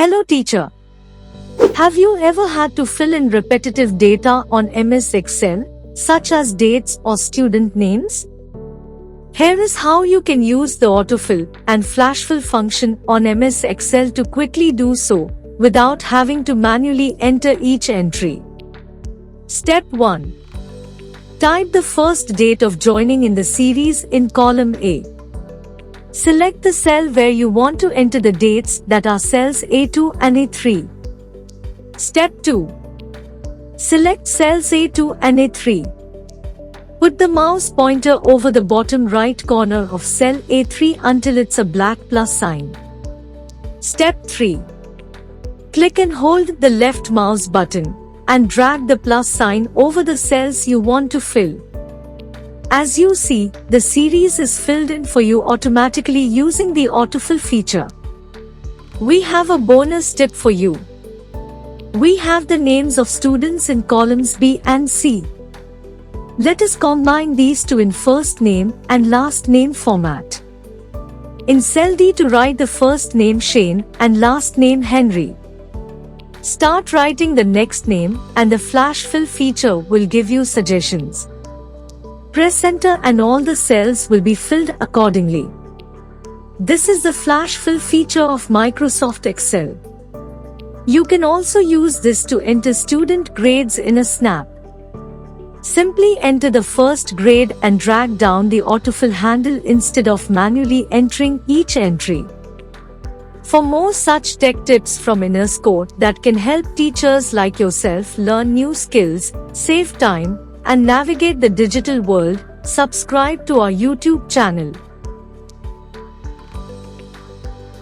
Hello teacher. Have you ever had to fill in repetitive data on MS Excel, such as dates or student names? Here is how you can use the Autofill and Flashfill function on MS Excel to quickly do so, without having to manually enter each entry. Step 1. Type the first date of joining in the series in column A. Select the cell where you want to enter the dates, that are cells A2 and A3. Step 2. Select cells A2 and A3. Put the mouse pointer over the bottom right corner of cell A3 until it's a black plus sign. Step 3. Click and hold the left mouse button and drag the plus sign over the cells you want to fill. As you see, the series is filled in for you automatically using the autofill feature. We have a bonus tip for you. We have the names of students in columns B and C. Let us combine these two in first name and last name format. In cell D, to write the first name Shane and last name Henry. Start writing the next name and the flash fill feature will give you suggestions. Press enter and all the cells will be filled accordingly. This is the flash fill feature of Microsoft Excel. You can also use this to enter student grades in a snap. Simply enter the first grade and drag down the autofill handle instead of manually entering each entry. For more such tech tips from Innerscore that can help teachers like yourself learn new skills, save time, and navigate the digital world, subscribe to our YouTube channel.